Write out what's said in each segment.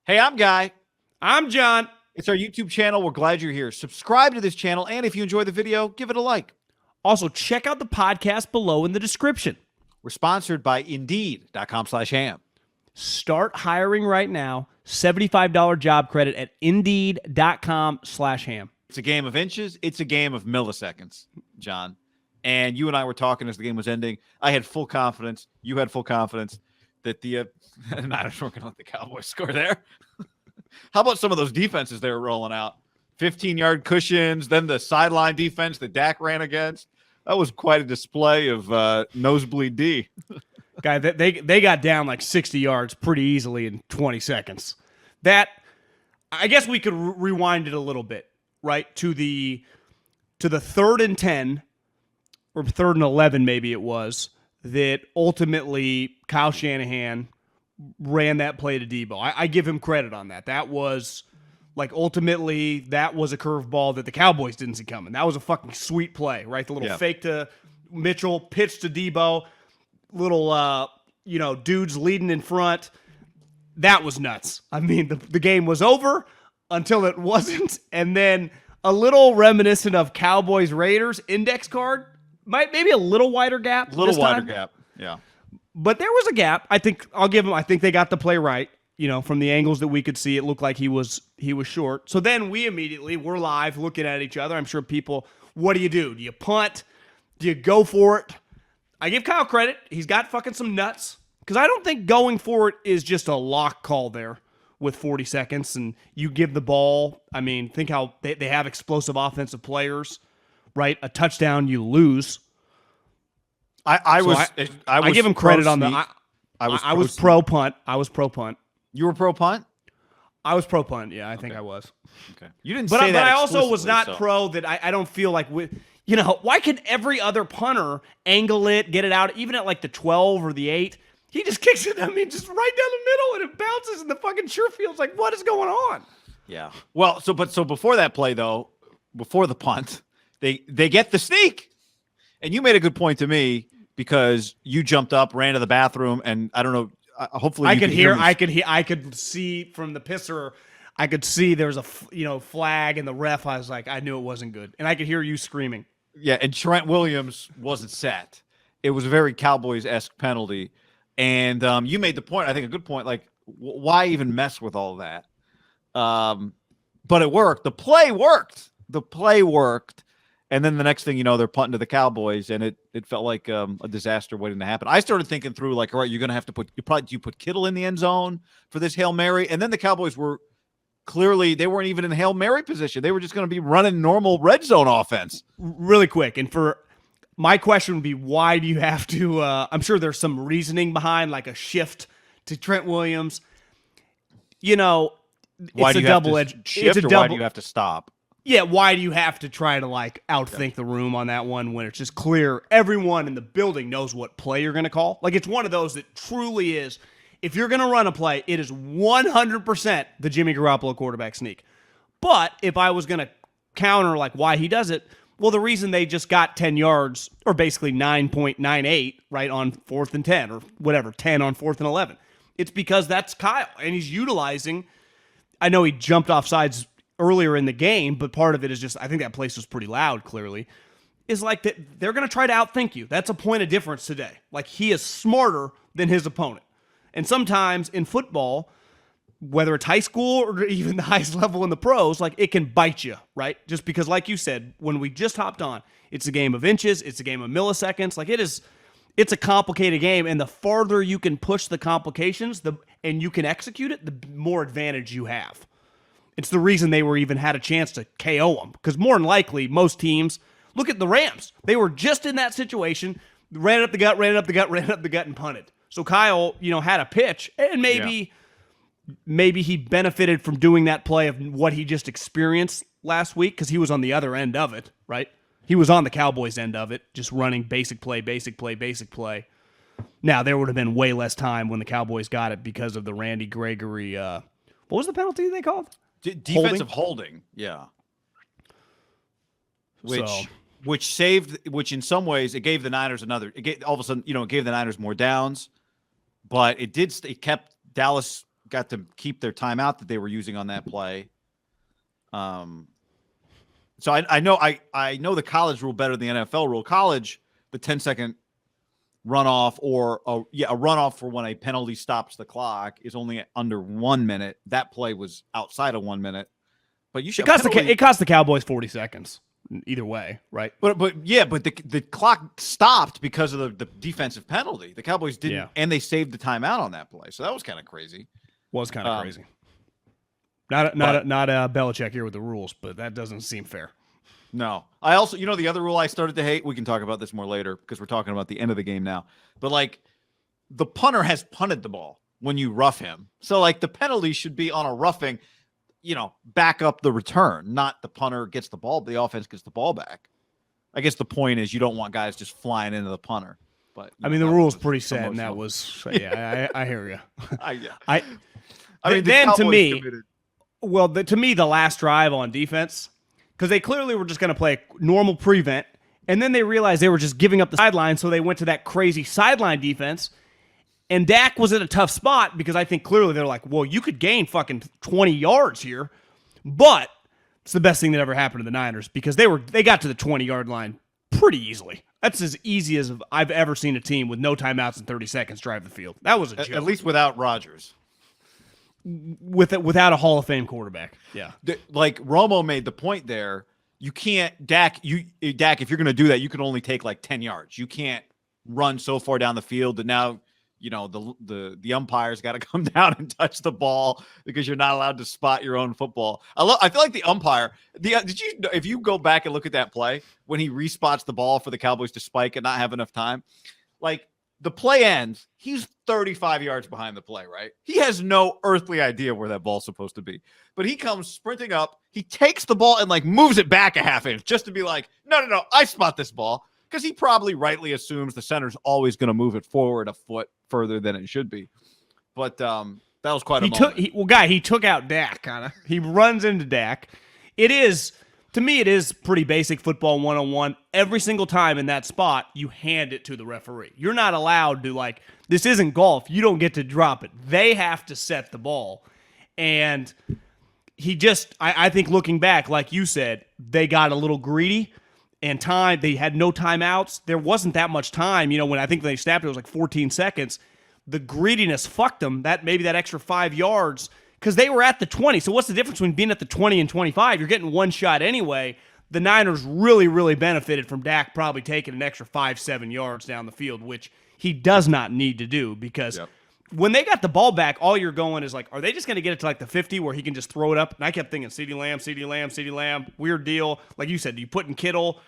Hey, I'm Guy. I'm John. It's our YouTube channel. We're glad you're here. Subscribe to this channel, and if you enjoy the video, give it a like. Also, check out the podcast below in the description. We're sponsored by Indeed.com/ham. Start hiring right now. $75 job credit at Indeed.com/ham. It's a game of inches. It's a game of milliseconds, John. And you and I were talking as the game was ending. I had full confidence. You had full confidence that the Niners weren't going to let the Cowboys score there. How about some of those defenses they were rolling out? 15-yard cushions, then the sideline defense that Dak ran against. That was quite a display of nosebleed D. Guy, they got down like 60 yards pretty easily in 20 seconds. That, I guess we could rewind it a little bit, right? To the 3rd and 10, or 3rd and 11 maybe it was, that ultimately Kyle Shanahan ran that play to Debo. I give him credit on that. That was, like, ultimately, that was a curveball that the Cowboys didn't see coming. That was a fucking sweet play, right? The little fake to Mitchell, pitch to Debo, little, dudes leading in front. That was nuts. I mean, the game was over until it wasn't. And then a little reminiscent of Cowboys-Raiders index card. Maybe a little wider gap. Yeah. But there was a gap. I think I'll give them. I think they got the play right. From the angles that we could see, it looked like he was short. So then we're live looking at each other. I'm sure people, what do? Do you punt? Do you go for it? I give Kyle credit. He's got fucking some nuts. Because I don't think going for it is just a lock call there with 40 seconds and you give the ball. I mean, think how they have explosive offensive players, right? A touchdown, you lose. I give him credit on the. I was pro punt. You were pro punt? I was pro punt. Yeah, I think I was. Okay. You didn't say that. But I also was not pro that I don't feel like why could every other punter angle it, get it out, even at like the 12 or the 8? He just kicks it, just right down the middle, and it bounces, and the fucking sure feels like, what is going on? Yeah. Well, so before that play, though, before the punt, they get the sneak. And you made a good point to me because you jumped up, ran to the bathroom, and I don't know. Hopefully, I could see from the pisser. I could see there was a flag, and the ref. I was like, I knew it wasn't good, and I could hear you screaming. Yeah, and Trent Williams wasn't set. It was a very Cowboys-esque penalty, and you made the point. I think a good point. Like, why even mess with all that? But it worked. The play worked. And then the next thing you know, they're punting to the Cowboys, and it felt like a disaster waiting to happen. I started thinking through, like, all right, you're going to have to put Kittle in the end zone for this Hail Mary. And then the Cowboys they weren't even in Hail Mary position. They were just going to be running normal red zone offense. Really quick. And for my question would be, why do you have to, I'm sure there's some reasoning behind, like a shift to Trent Williams. It's a double-edged shift, why do you have to stop? Yeah, why do you have to try to outthink the room on that one when it's just clear everyone in the building knows what play you're going to call? Like, it's one of those that truly is, if you're going to run a play, it is 100% the Jimmy Garoppolo quarterback sneak. But if I was going to counter why he does it, well, the reason they just got 10 yards, or basically 9.98, right, on 4th and 10, or whatever, 10 on 4th and 11, it's because that's Kyle, and he's utilizing, I know he jumped off sides earlier in the game, but part of it is just, I think that place was pretty loud, clearly, is like that they're going to try to outthink you. That's a point of difference today. Like, he is smarter than his opponent. And sometimes in football, whether it's high school or even the highest level in the pros, it can bite you, right? Just because, like you said, when we just hopped on, it's a game of inches, it's a game of milliseconds. It's a complicated game, and the farther you can push the complications and you can execute it, the more advantage you have. It's the reason they even had a chance to KO them. Because more than likely, most teams, look at the Rams. They were just in that situation, ran it up the gut, and punted. So Kyle, had a pitch, and maybe he benefited from doing that play of what he just experienced last week because he was on the other end of it, right? He was on the Cowboys' end of it, just running basic play. Now, there would have been way less time when the Cowboys got it because of the Randy Gregory, what was the penalty they called? Defensive holding, yeah. Which in some ways it gave the Niners all of a sudden, it gave the Niners more downs, but it kept Dallas got to keep their timeout that they were using on that play. So I know the college rule better than the NFL rule. College, the 10-second runoff or a runoff for when a penalty stops the clock is only under 1 minute. That play was outside of 1 minute. But it cost the Cowboys 40 seconds either way, right? But the clock stopped because of the defensive penalty. The Cowboys didn't, and they saved the timeout on that play. So that was kind of crazy. Was kind of crazy. Not a Belichick here with the rules, but that doesn't seem fair. No. I also, the other rule I started to hate, we can talk about this more later because we're talking about the end of the game now. But like the punter has punted the ball when you rough him. So like the penalty should be on a roughing, back up the return, not the punter gets the ball, the offense gets the ball back. I guess the point is you don't want guys just flying into the punter. But I mean, the rule's pretty set, and that was I hear you. To me, the last drive on defense, because they clearly were just going to play a normal prevent, and then they realized they were just giving up the sideline, so they went to that crazy sideline defense. And Dak was in a tough spot because I think clearly they're like, well, you could gain fucking 20 yards here, but it's the best thing that ever happened to the Niners because they got to the 20-yard line pretty easily. That's as easy as I've ever seen a team with no timeouts and 30 seconds drive the field. That was a joke. At least without Rodgers. Without a Hall of Fame quarterback. Yeah. Like Romo made the point there. You can't, Dak, if you're going to do that, you can only take like 10 yards. You can't run so far down the field that now the umpire's got to come down and touch the ball because you're not allowed to spot your own football. I feel like the umpire. If you go back and look at that play when he respots the ball for the Cowboys to spike and not have enough time, like the play ends, he's 35 yards behind the play, right? He has no earthly idea where that ball's supposed to be, but he comes sprinting up. He takes the ball and like moves it back a half inch just to be like, no, I spot this ball. Because he probably rightly assumes the center's always going to move it forward a foot further than it should be. But that was quite a moment. He took out Dak, kind of. He runs into Dak. To me, it is pretty basic football 101. Every single time in that spot, you hand it to the referee. You're not allowed to, this isn't golf. You don't get to drop it. They have to set the ball. And he just, I think looking back, like you said, they got a little greedy. And time, they had no timeouts. There wasn't that much time. When I think they snapped, it was like 14 seconds. The greediness fucked them. Maybe that extra 5 yards, because they were at the 20. So what's the difference between being at the 20 and 25? You're getting one shot anyway. The Niners really, really benefited from Dak probably taking an extra 5-7 yards down the field, which he does not need to do because when they got the ball back, all you're going is like, are they just going to get it to like the 50 where he can just throw it up? And I kept thinking CeeDee Lamb, weird deal. Like you said, do you put in Kittle?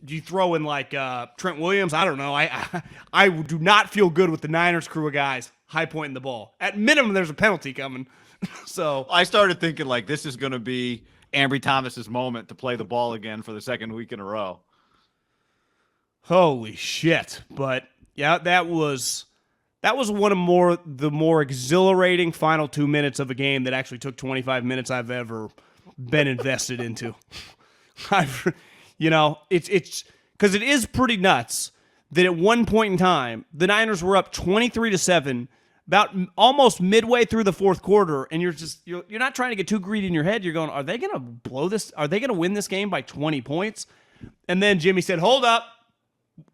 Do you throw in like Trent Williams? I don't know. I do not feel good with the Niners crew of guys high pointing the ball. At minimum, there's a penalty coming. So I started thinking like this is going to be Ambry Thomas's moment to play the ball again for the second week in a row. Holy shit! But yeah, that was one of the more exhilarating final 2 minutes of a game that actually took 25 minutes I've ever been invested into. It's because it is pretty nuts that at one point in time, the Niners were up 23-7, about almost midway through the fourth quarter, and you're not trying to get too greedy in your head. You're going, are they going to blow this? Are they going to win this game by 20 points? And then Jimmy said, hold up,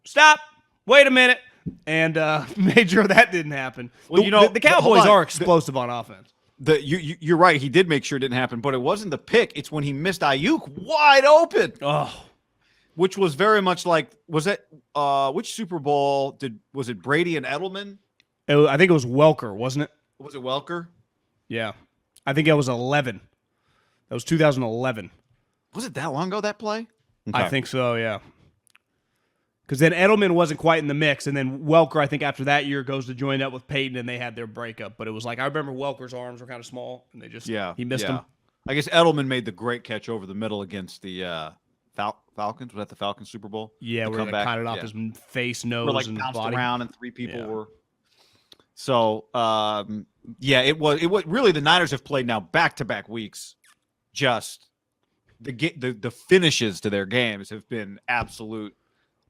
stop, wait a minute, and made sure that didn't happen. Well, the Cowboys are explosive on offense. You're right. He did make sure it didn't happen, but it wasn't the pick. It's when he missed Ayuk wide open. Oh. Which was very much like, was it, which Super Bowl was it Brady and Edelman? I think it was Welker, wasn't it? Was it Welker? Yeah. I think it was 11. That was 2011. Was it that long ago, that play? Okay. I think so, yeah. Because then Edelman wasn't quite in the mix, and then Welker, I think after that year, goes to join up with Peyton, and they had their breakup. But it was like, I remember Welker's arms were kind of small, and he missed them. I guess Edelman made the great catch over the middle against the Falcons. Was that the Falcons Super Bowl? Yeah, where they cut it off his face, nose, and bounced body. Around, and three people were. So, it was really the Niners have played now back-to-back weeks. Just the finishes to their games have been absolute.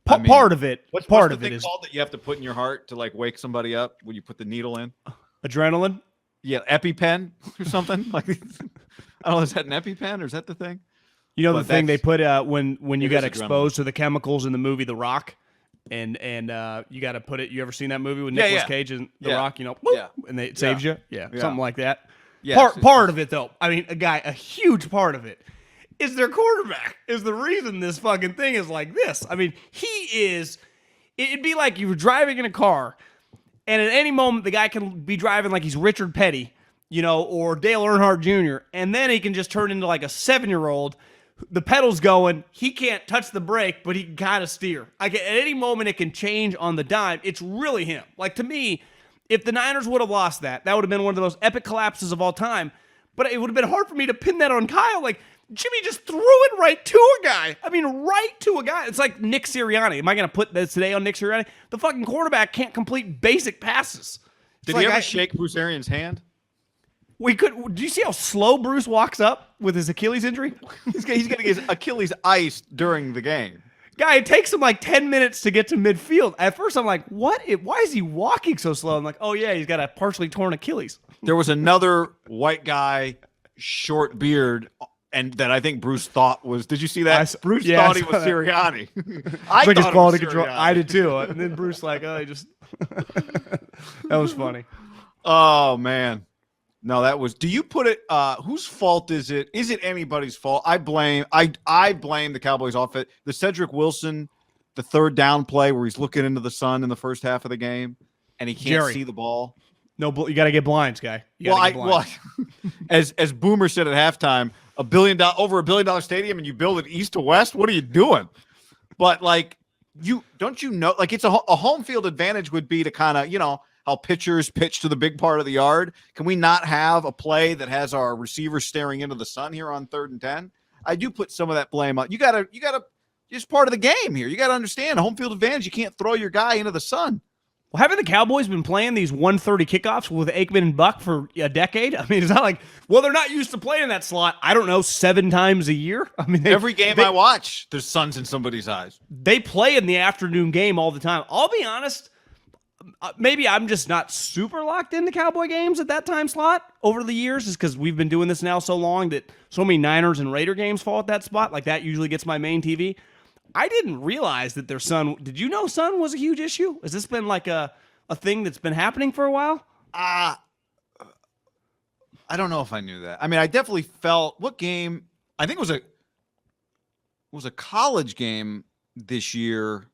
Part of it. What's the thing called that you have to put in your heart to like wake somebody up when you put the needle in? Adrenaline. Yeah, EpiPen or something. Like, I don't know, is that an EpiPen or is that the thing? You know, But the thing they put when you it got is exposed to the chemicals in the movie The Rock, and you got to put it. You ever seen that movie with Nicolas Cage and The Rock? You know, whoop, and it saves you. Yeah, something like that. Yes, Part of it though. I mean, a huge part of it is their quarterback is the reason this fucking thing is like this. I mean, he is. It'd be like you were driving in a car, and at any moment the guy can be driving like he's Richard Petty, you know, or Dale Earnhardt Jr., and then he can just turn into like a 7-year-old. The pedal's going, he can't touch the brake, but he can kind of steer. Like at any moment it can change on the dime. It's really him. Like to me, if the Niners would have lost that would have been one of the most epic collapses of all time. But it would have been hard for me to pin that on Kyle. Like Jimmy just threw it right to a guy. I mean, right to a guy. It's like Nick Sirianni. Am I going to put this today on Nick Sirianni? The fucking quarterback can't complete basic passes. Did he ever shake Bruce Arians' hand? Do you see how slow Bruce walks up with his Achilles injury? He's getting his Achilles iced during the game. Guy, it takes him like 10 minutes to get to midfield. At first, I'm like, what? Why is he walking so slow? I'm like, oh, yeah, he's got a partially torn Achilles. There was another white guy, short beard, and that I think Bruce thought was. Did you see that? Bruce thought he was Sirianni. I like his thought quality it was control. Sirianni. I did too. And then Bruce like, oh, he just. That was funny. Oh man. No, that was. Do you put it? Whose fault is it? Is it anybody's fault? I blame the Cowboys offense. The Cedric Wilson, the third down play where he's looking into the sun in the first half of the game, and he can't see the ball. No, you got to get blinds, guy. As Boomer said at halftime, over $1 billion stadium, and you build it east to west. What are you doing? But like, don't you know? Like, it's a home field advantage would be to kind of how pitchers pitch to the big part of the yard. Can we not have a play that has our receivers staring into the sun here on 3rd and 10? I do put some of that blame on. You gotta, it's part of the game here. You got to understand home field advantage. You can't throw your guy into the sun. Well, haven't the Cowboys been playing these 1:30 kickoffs with Aikman and Buck for a decade? I mean, it's not like, well, they're not used to playing that slot, I don't know, 7 times a year? I mean, every game I watch, there's suns in somebody's eyes. They play in the afternoon game all the time. I'll be honest, maybe I'm just not super locked into Cowboy games at that time slot over the years, is because we've been doing this now so long that so many Niners and Raider games fall at that spot. Like, that usually gets my main TV. I didn't realize that their sun. Did you know sun was a huge issue? Has this been like a thing that's been happening for a while? I don't know if I knew that. I mean, I definitely felt what game. I think it was a college game this year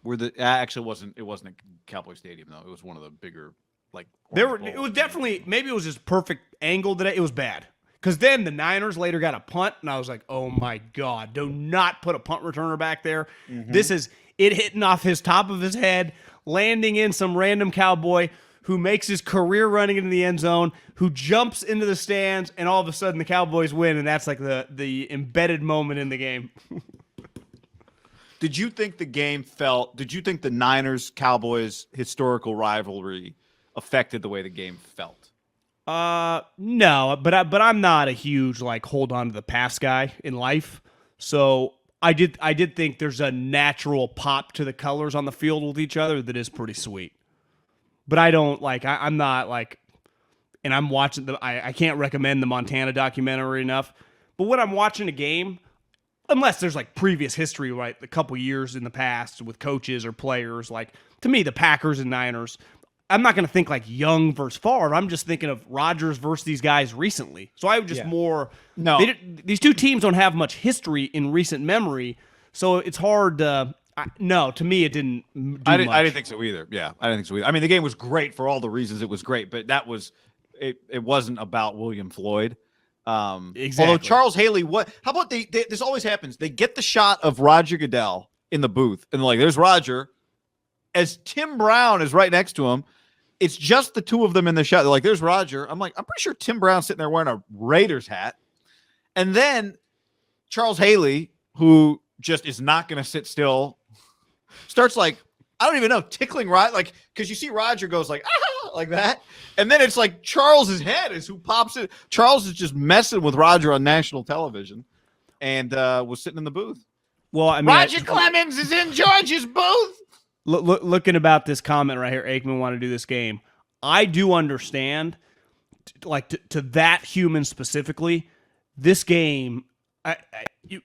where actually it wasn't a Cowboy Stadium though. It was one of the bigger It was definitely, maybe it was just perfect angle today. It was bad. Because then the Niners later got a punt, and I was like, oh, my God, do not put a punt returner back there. Mm-hmm. This is it hitting off his top of his head, landing in some random Cowboy who makes his career running into the end zone, who jumps into the stands, and all of a sudden the Cowboys win, and that's like the embedded moment in the game. Did you think the Niners-Cowboys historical rivalry affected the way the game felt? No, but I'm not a huge hold on to the past guy in life. So I did think there's a natural pop to the colors on the field with each other that is pretty sweet. But I don't I'm not and I'm watching I can't recommend the Montana documentary enough. But when I'm watching a game, unless there's previous history, right, a couple years in the past with coaches or players, to me the Packers and Niners, I'm not going to think Young versus Favre. I'm just thinking of Rodgers versus these guys recently. So I would just these two teams don't have much history in recent memory, so it's hard to me it didn't do much. I didn't think so either. Yeah, I didn't think so either. I mean, the game was great for all the reasons it was great, but that was it wasn't about William Floyd. Exactly. Although Charles Haley, how about this always happens. They get the shot of Roger Goodell in the booth, and they're there's Roger. As Tim Brown is right next to him, it's just the two of them in the shot. They're like, there's Roger. I'm pretty sure Tim Brown's sitting there wearing a Raiders hat. And then Charles Haley, who just is not going to sit still, starts I don't even know, tickling Roger. Because you see Roger goes like that. And then it's Charles's head is who pops it. Charles is just messing with Roger on national television and was sitting in the booth. Well, I mean, Roger Clemens is in George's booth. Looking about this comment right here, Aikman wanted to do this game. I do understand, like to that human specifically, this game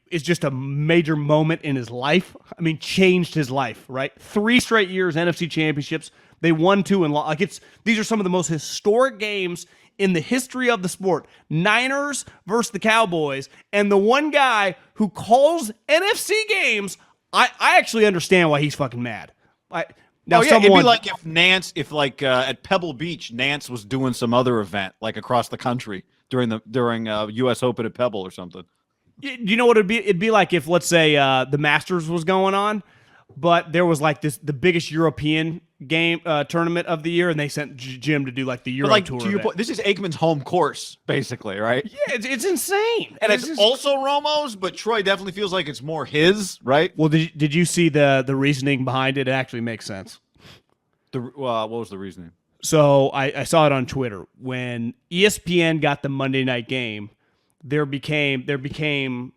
is just a major moment in his life. I mean, changed his life, right? 3 straight years, NFC championships. They won 2 and lost. Like these are some of the most historic games in the history of the sport. Niners versus the Cowboys, and the one guy who calls NFC games, I actually understand why he's fucking mad. Now it'd be like if at Pebble Beach, Nance was doing some other event like across the country during U.S. Open at Pebble or something. You know what it'd be? It'd be like if, let's say, the Masters was going on, but there was like the biggest European game tournament of the year, and they sent Jim to do like the Euro Tour. To your point, this is Aikman's home course, basically, right? Yeah, it's insane, and it's also Romo's, but Troy definitely feels like it's more his, right? Well, did you see the reasoning behind it? It actually makes sense. What was the reasoning? So I saw it on Twitter when ESPN got the Monday night game. There became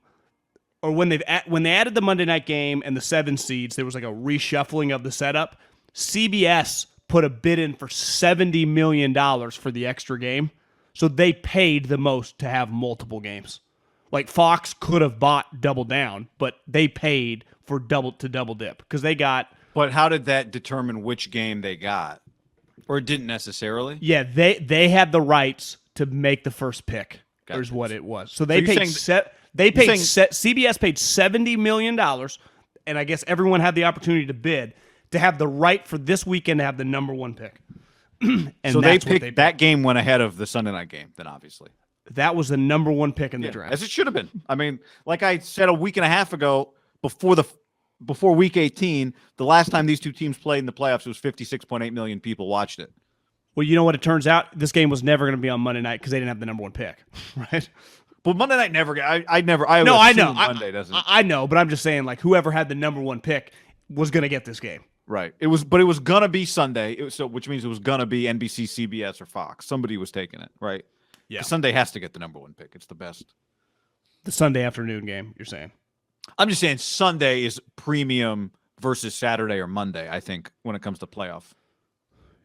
or when they added the Monday night game and the 7 seeds, there was like a reshuffling of the setup. CBS put a bid in for $70 million for the extra game, so they paid the most to have multiple games. Like Fox could have bought Double Down, but they paid for double dip because they got. But how did that determine which game they got, or it didn't necessarily? Yeah, they had the rights to make the first pick. Is what it was. So they paid. CBS paid $70 million, and I guess everyone had the opportunity to bid to have the right for this weekend to have the number 1 pick. And so they picked that game went ahead of the Sunday night game. Then obviously that was the number 1 pick in the draft, as it should have been. I mean, like I said a week and a half ago, before week 18, the last time these two teams played in the playoffs, it was 56.8 million people watched it. Well, you know what? It turns out this game was never going to be on Monday night because they didn't have the number 1 pick, right? But Monday night never. I know. Monday doesn't. I know, but I'm just saying, like, whoever had the number 1 pick was going to get this game. Right. It was gonna be Sunday. Which means it was gonna be NBC, CBS, or Fox. Somebody was taking it, right? Yeah. Sunday has to get the number 1 pick. It's the best. The Sunday afternoon game, you're saying? I'm just saying Sunday is premium versus Saturday or Monday. I think when it comes to playoff.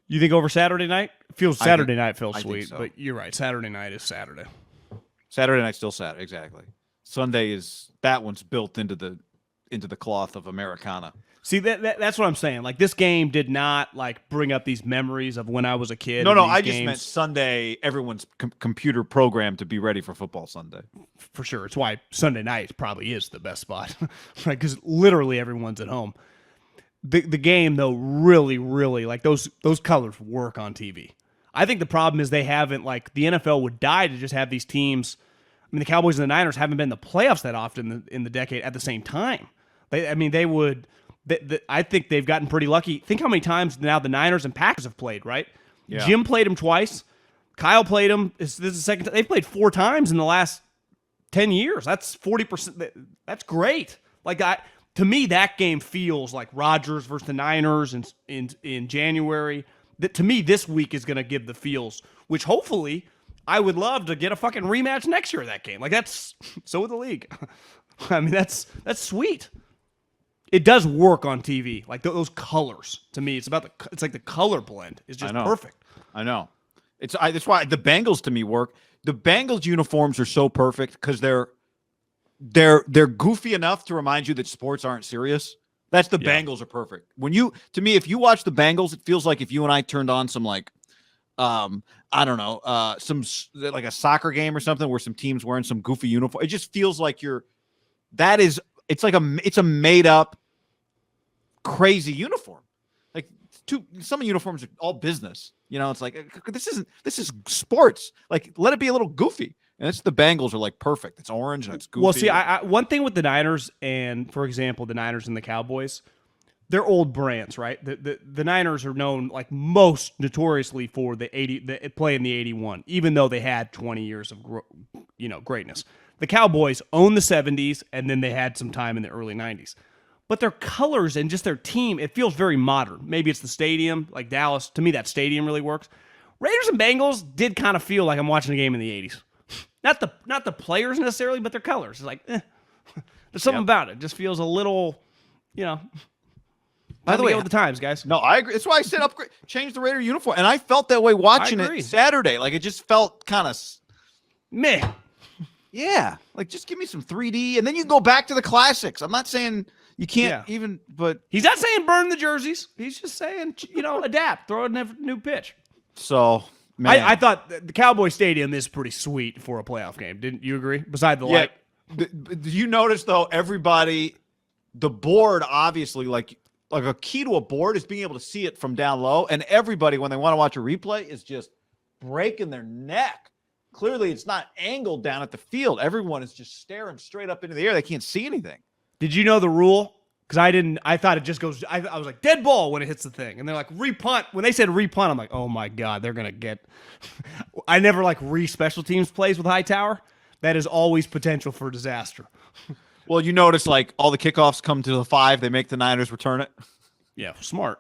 You think over Saturday night? Saturday night feels sweet, so. But you're right. Saturday night is Saturday. Saturday night's still Saturday, exactly. Sunday that one's built into the cloth of Americana. See, that's what I'm saying. Like, this game did not like bring up these memories of when I was a kid. No, I just meant Sunday. Everyone's computer programmed to be ready for football Sunday. For sure, it's why Sunday night probably is the best spot, right? Because literally everyone's at home. The game though, really, like those colors work on TV. I think the problem is they haven't, like, the NFL would die to just have these teams. I mean, the Cowboys and the Niners haven't been in the playoffs that often in the decade at the same time. They would. I think they've gotten pretty lucky. Think how many times now the Niners and Packers have played, right? Yeah. Jim played them twice. Kyle played them. This is the second time. They've played 4 times in the last 10 years. That's 40%. That's great. Like, to me, that game feels like Rodgers versus the Niners in January. To me, this week is going to give the feels, which hopefully I would love to get a fucking rematch next year of that game. Like, that's so with the league. I mean, that's sweet. It does work on TV. Like those colors, to me, it's like the color blend is just perfect. I know. That's why the Bengals to me work. The Bengals uniforms are so perfect because they're goofy enough to remind you that sports aren't serious. That's the Bengals are perfect. If you watch the Bengals, it feels like if you and I turned on some like, I don't know, some like a soccer game or something where some teams wearing some goofy uniform. It just feels like it's a made up crazy uniform. Like some uniforms are all business. You know, it's like this is sports. Like let it be a little goofy. And it's the Bengals are like perfect. It's orange and it's goofy. Well, see, one thing with the Niners and, for example, the Niners and the Cowboys, they're old brands, right? The Niners are known like most notoriously for the play in the 81, even though they had 20 years of greatness. The Cowboys own the 70s, and then they had some time in the early 90s. But their colors and just their team, it feels very modern. Maybe it's the stadium, like Dallas. To me, that stadium really works. Raiders and Bengals did kind of feel like I'm watching a game in the 80s. Not the players necessarily, but their colors. It's like, there's something about it. It just feels a little, By the way, with the times, guys. No, I agree. That's why I said upgrade, change the Raider uniform, and I felt that way watching it Saturday. Like it just felt kind of meh. Yeah, like just give me some 3D, and then you can go back to the classics. I'm not saying you can't even, but he's not saying burn the jerseys. He's just saying adapt, throw a new pitch. So. Man. I thought the Cowboy Stadium is pretty sweet for a playoff game. Didn't you agree? Beside the light. Did you notice though? Everybody, the board obviously like a key to a board is being able to see it from down low, and everybody when they want to watch a replay is just breaking their neck. Clearly, it's not angled down at the field. Everyone is just staring straight up into the air. They can't see anything. Did you know the rule? Because I didn't. I thought it just goes. I was like dead ball when it hits the thing, and they're like repunt. When they said repunt, I'm like, oh my god, they're gonna get. I never like special teams plays with Hightower. That is always potential for disaster. Well, you notice like all the kickoffs come to the 5. They make the Niners return it. Yeah, smart.